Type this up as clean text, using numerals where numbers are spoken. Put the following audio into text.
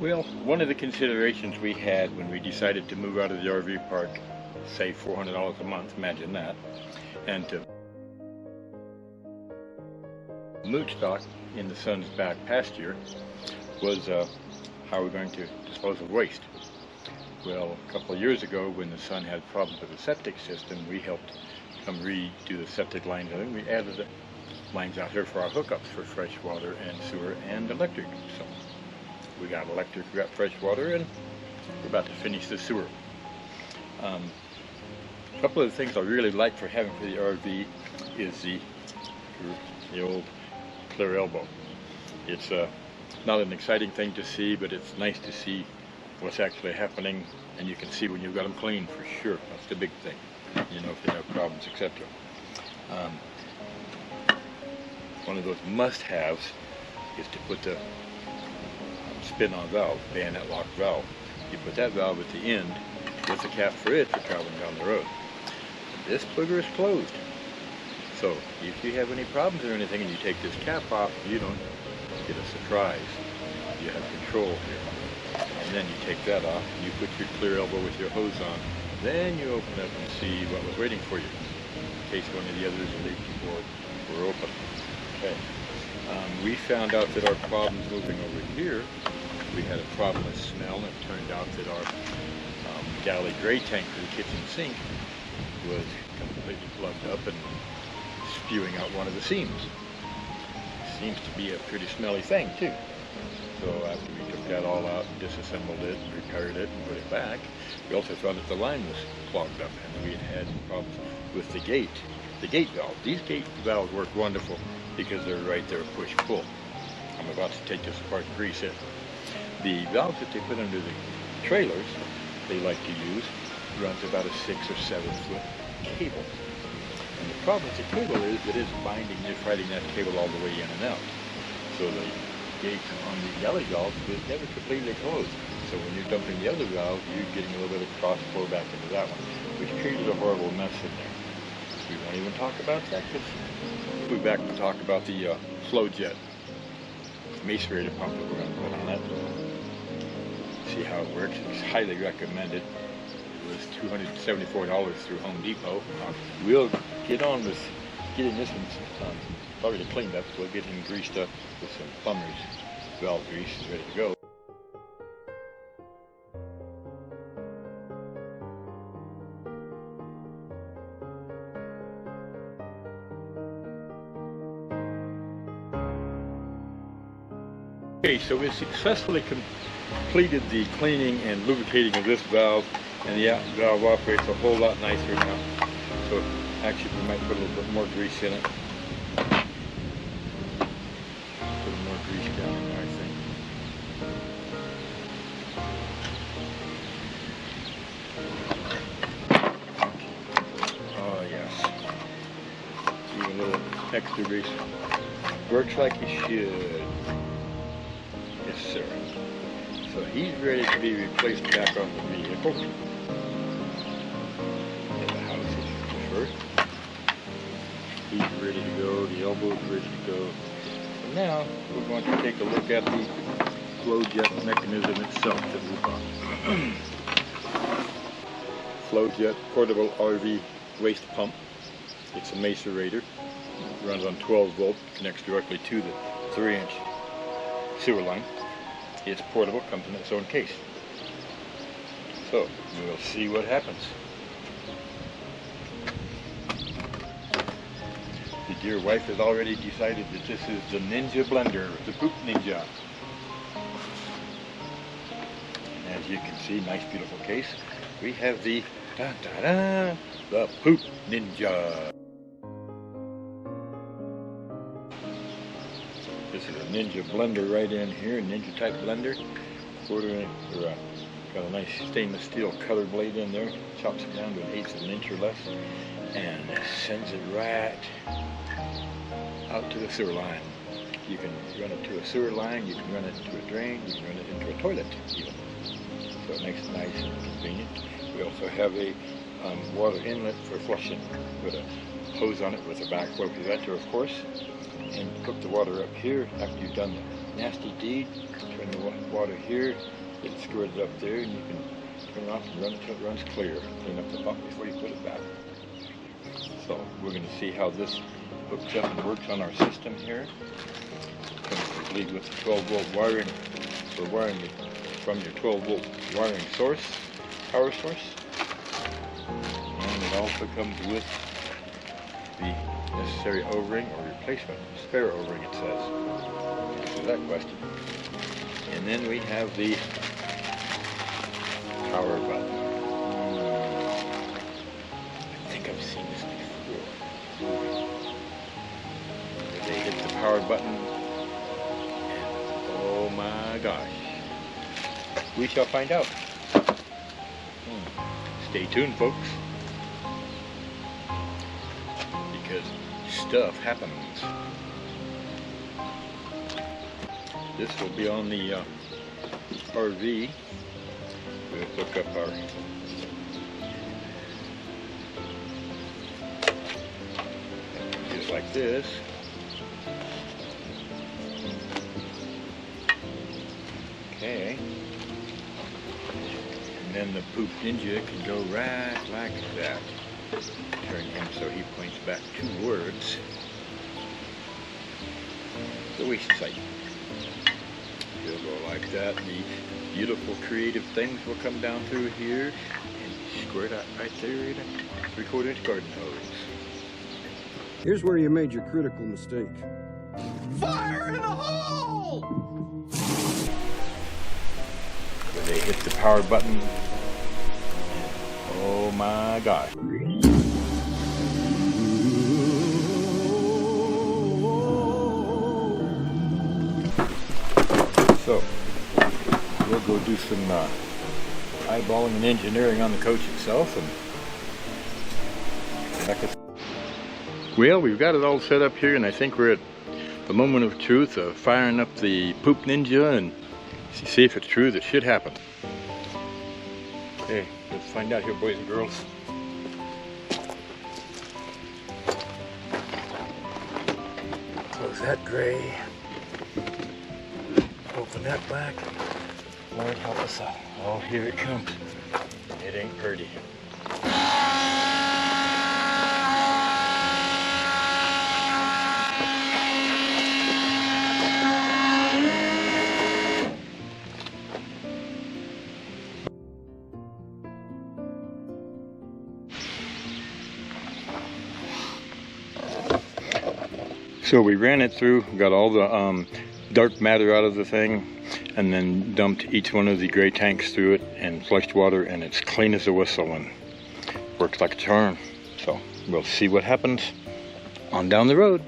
Well, one of the considerations we had when we decided to move out of the RV park, save $400 a month, imagine that, and to moot stock in the son's back pasture was how we're going to dispose of waste. Well, a couple of years ago when the son had problems with the septic system, we helped come redo the septic lines and we added the lines out here for our hookups for fresh water and sewer and electric. So we got electric, we got fresh water, and we're about to finish the sewer. A couple of the things I really like for having for the RV is the old clear elbow. It's not an exciting thing to see, but it's nice to see what's actually happening, and you can see when you've got them clean for sure. That's the big thing. You know if they have problems, etc. One of those must-haves is to put the spin-on valve, bayonet lock valve. You put that valve at the end with the cap for it for traveling down the road. This booger is closed. So if you have any problems or anything and you take this cap off, you don't get a surprise. You have control here. And then you take that off, you put your clear elbow with your hose on. Then you open up and see what was waiting for you, in case one of the others leaked or were open. Okay. We found out that our problems moving over here, we had a problem with smell, and it turned out that our galley gray tank for the kitchen sink was completely plugged up and spewing out one of the seams. Seems to be a pretty smelly thing too. So after we took that all out and disassembled it and repaired it and put it back, we also found that the line was clogged up and we had problems with the gate valve. These gate valves work wonderful because they're right there, push-pull. I'm about to take this apart and grease it. The valves that they put under the trailers, they like to use, runs about a 6 or 7 foot cable. And the problem with the cable is that it's binding, you're fighting that cable all the way in and out. So the gate on the galley valve is never completely closed. So when you're dumping the other valve, you're getting a little bit of cross flow back into that one, which created a horrible mess in there. We won't even talk about that because we'll be back to talk about the flow jet macerator pump that we're going to put on it. See how it works. It's highly recommended. It was $274 through Home Depot. We'll get on with getting this one already cleaned up. We'll get him greased up with some plumber's valve grease ready to go. Okay, so we successfully completed the cleaning and lubricating of this valve, and the valve operates a whole lot nicer now. So actually we might put a little bit more grease in it. Put a little more grease down in there, I think. Oh yes. Even a little extra grease. Works like it should. Yes, sir. So he's ready to be replaced back on the vehicle. And the house is first. He's ready to go. The elbow's ready to go. So now we're going to take a look at the flow jet mechanism itself that we bought. Flow jet portable RV waste pump. It's a macerator. It runs on 12 volt. Connects directly to the 3-inch sewer line. It's portable, comes in its own case. So, we'll see what happens. The dear wife has already decided that this is the Ninja blender, the Poop Ninja. And as you can see, nice beautiful case. We have the the Poop Ninja. This is a Ninja blender right in here, a Ninja type blender. Got a nice stainless steel color blade in there. Chops it down to 1/8 of an inch or less, and sends it right out to the sewer line. You can run it to a sewer line, you can run it to a drain, you can run it into a toilet even. So it makes it nice and convenient. We also have a water inlet for flushing. Put a hose on it with a backflow preventer, of course, and hook the water up here after you've done the nasty deed. Turn the water here, get it squirted up there, and you can turn it off and run it until it runs clear. Clean up the pump before you put it back. So we're going to see how this hooks up and works on our system here. Lead with the 12-volt wiring. We're wiring it from your 12-volt wiring source, power source. And it also comes with the necessary O-ring or replacement spare O-ring, it says. Answer that question. And then we have the power button. I think I've seen this before. They hit the power button, and oh my gosh, we shall find out. Stay tuned, folks, because stuff happens. This will be on the RV. We'll hook up our just like this. Okay. And then the Poop Ninja can go right like that. Turn him so he points back towards the waste site. He'll go like that, and the beautiful creative things will come down through here and squirt out right there in a 3/4-inch garden hose. Here's where you made your critical mistake. Fire in the hole! They hit the power button. Oh my gosh. So, we'll go do some eyeballing and engineering on the coach itself, and well, we've got it all set up here, and I think we're at the moment of truth of firing up the Poop Ninja and see if it's true that shit happened. Okay, let's find out here, boys and girls. Close that gray. Open that black. Lord help us out. Oh, here it comes. It ain't pretty. So we ran it through, got all the dark matter out of the thing, and then dumped each one of the gray tanks through it and flushed water, and it's clean as a whistle and works like a charm. So we'll see what happens on down the road.